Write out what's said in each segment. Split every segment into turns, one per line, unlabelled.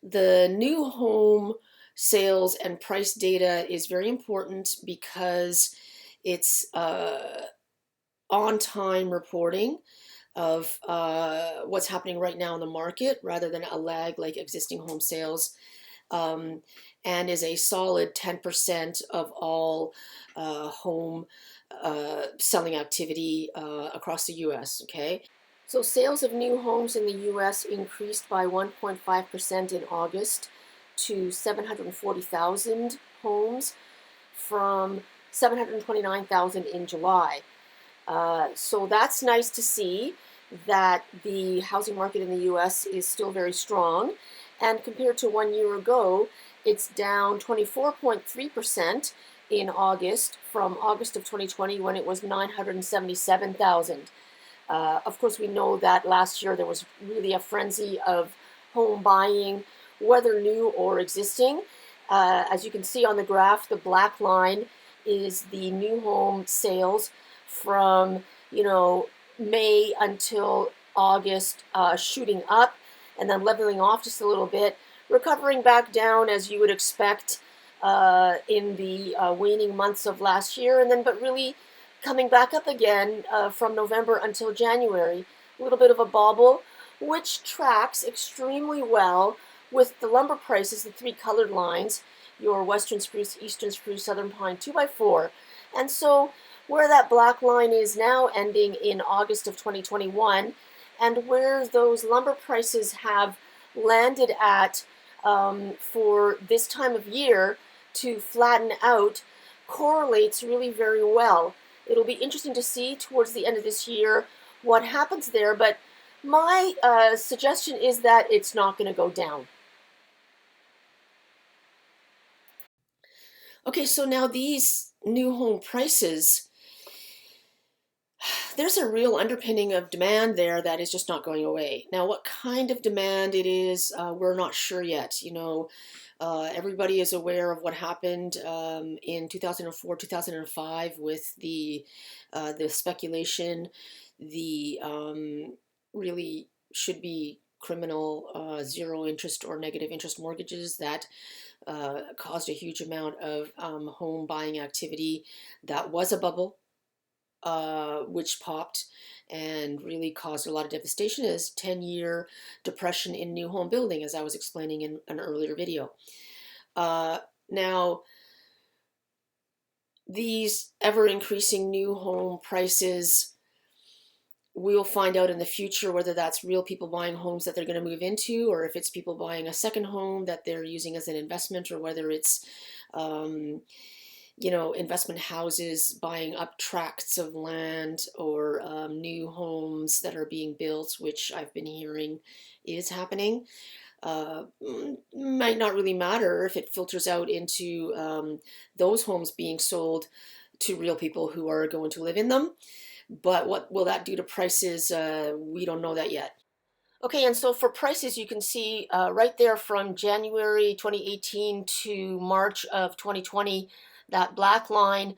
The new home sales and price data is very important because it's on-time reporting of what's happening right now in the market rather than a lag like existing home sales, um, and is a solid 10% of all home selling activity across the US, okay? So sales of new homes in the US increased by 1.5% in August to 740,000 homes from 729,000 in July. So that's nice to see that the housing market in the US is still very strong. And compared to 1 year ago, it's down 24.3% in August from August of 2020 when it was 977,000. Of course, we know that last year there was really a frenzy of home buying, whether new or existing. As you can see on the graph, the black line is the new home sales from, May until August, shooting up and then leveling off just a little bit, recovering back down as you would expect in the waning months of last year, and then but really coming back up again from November until January. A little bit of a bobble, which tracks extremely well with the lumber prices, the three colored lines, your western spruce, eastern spruce, southern pine 2x4. And so where that black line is now ending in August of 2021, and where those lumber prices have landed at for this time of year to flatten out, correlates really very well. It'll be interesting to see towards the end of this year what happens there, but my suggestion is that it's not going to go down. Okay, so now these new home prices, there's a real underpinning of demand there that is just not going away. Now, what kind of demand it is, we're not sure yet. Everybody is aware of what happened in 2004, 2005 with the speculation, the really should be criminal zero interest or negative interest mortgages that caused a huge amount of home buying activity. That was a bubble which popped and really caused a lot of devastation as 10-year depression in new home building, as I was explaining in an earlier video. Now, these ever-increasing new home prices, we'll find out in the future whether that's real people buying homes that they're going to move into, or if it's people buying a second home that they're using as an investment, or whether it's investment houses buying up tracts of land, or new homes that are being built, which I've been hearing is happening. Might not really matter if it filters out into those homes being sold to real people who are going to live in them. But what will that do to prices? We don't know that yet. Okay, and so for prices, you can see right there from January 2018 to March of 2020, that black line,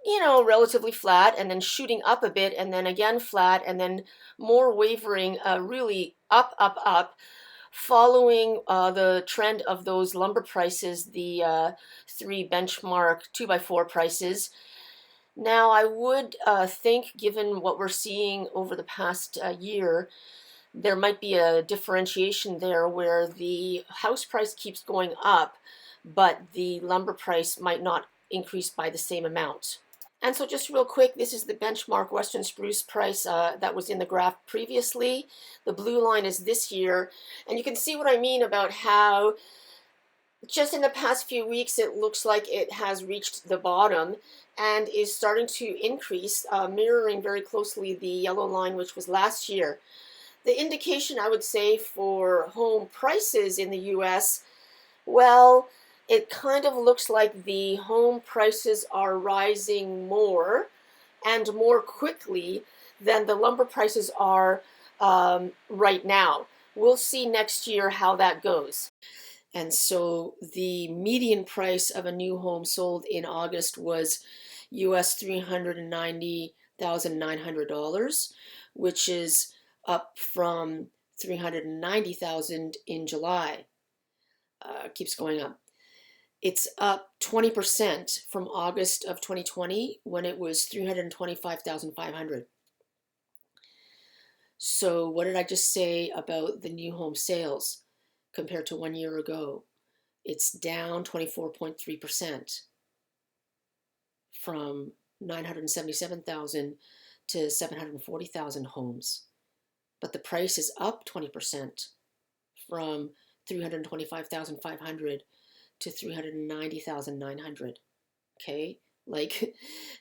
relatively flat, and then shooting up a bit, and then again flat, and then more wavering, really up, up, up, following the trend of those lumber prices, the three benchmark 2x4 prices. Now, I would think, given what we're seeing over the past year, there might be a differentiation there where the house price keeps going up, but the lumber price might not increase by the same amount. And so just real quick, this is the benchmark Western spruce price that was in the graph previously. The blue line is this year, and you can see what I mean about how just in the past few weeks it looks like it has reached the bottom and is starting to increase, mirroring very closely the yellow line, which was last year. The indication, I would say, for home prices in the US, well, it kind of looks like the home prices are rising more and more quickly than the lumber prices are right now. We'll see next year how that goes. And so the median price of a new home sold in August was US $390,900, which is up from $390,000 in July. keeps going up. It's up 20% from August of 2020 when it was 325,500. So what did I just say about the new home sales compared to 1 year ago? It's down 24.3% from 977,000 to 740,000 homes. But the price is up 20% from 325,500 to 390,900. Okay, like,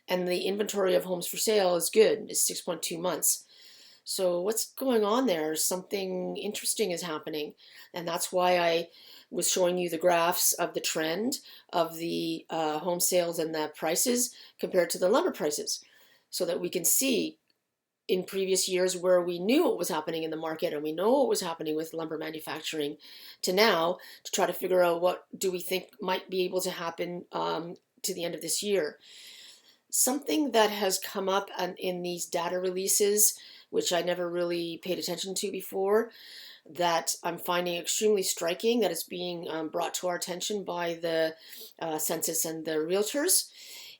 and the inventory of homes for sale is good. It's 6.2 months. So what's going on there? Something interesting is happening, and that's why I was showing you the graphs of the trend of the home sales and the prices compared to the lumber prices, so that we can see in previous years where we knew what was happening in the market and we know what was happening with lumber manufacturing to now to try to figure out what do we think might be able to happen to the end of this year. Something that has come up in these data releases, which I never really paid attention to before, that I'm finding extremely striking, that is being brought to our attention by the census and the realtors,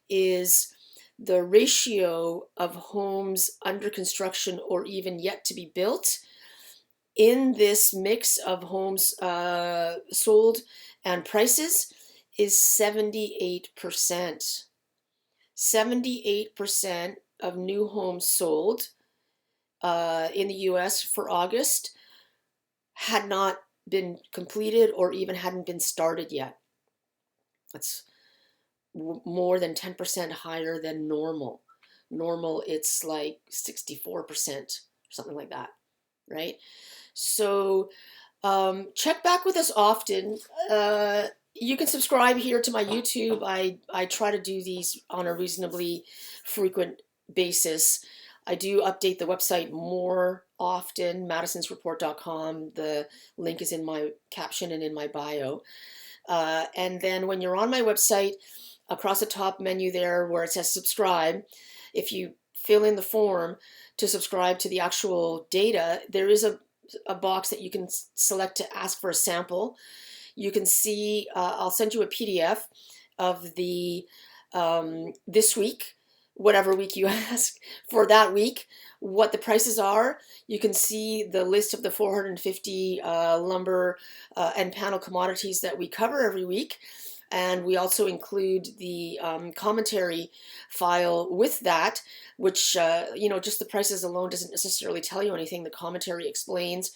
is the ratio of homes under construction or even yet to be built in this mix of homes sold and prices is 78%. 78% of new homes sold in the US for August had not been completed or even hadn't been started yet. That's more than 10% higher than normal. Normal, it's like 64%, something like that, right? So check back with us often. You can subscribe here to my YouTube. I try to do these on a reasonably frequent basis. I do update the website more often, madisonsreport.com. The link is in my caption and in my bio. And then when you're on my website, across the top menu there where it says subscribe, if you fill in the form to subscribe to the actual data, there is a box that you can select to ask for a sample. You can see, I'll send you a PDF of the this week, whatever week you ask for that week, what the prices are. You can see the list of the 450 lumber and panel commodities that we cover every week. And we also include the commentary file with that, which, just the prices alone doesn't necessarily tell you anything. The commentary explains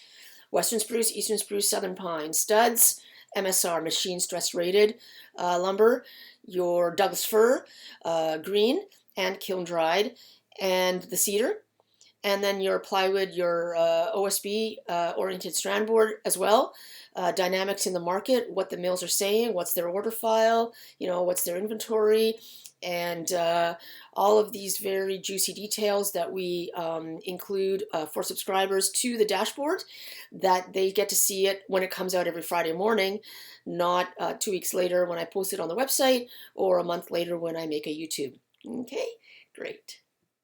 Western spruce, Eastern spruce, Southern pine, studs, MSR, machine stress rated lumber, your Douglas fir, green and kiln dried, and the cedar, and then your plywood, your OSB oriented strand board as well. Dynamics in the market, what the mills are saying, what's their order file, what's their inventory, and all of these very juicy details that we include for subscribers to the dashboard, that they get to see it when it comes out every Friday morning, not 2 weeks later when I post it on the website or a month later when I make a YouTube. Okay, great.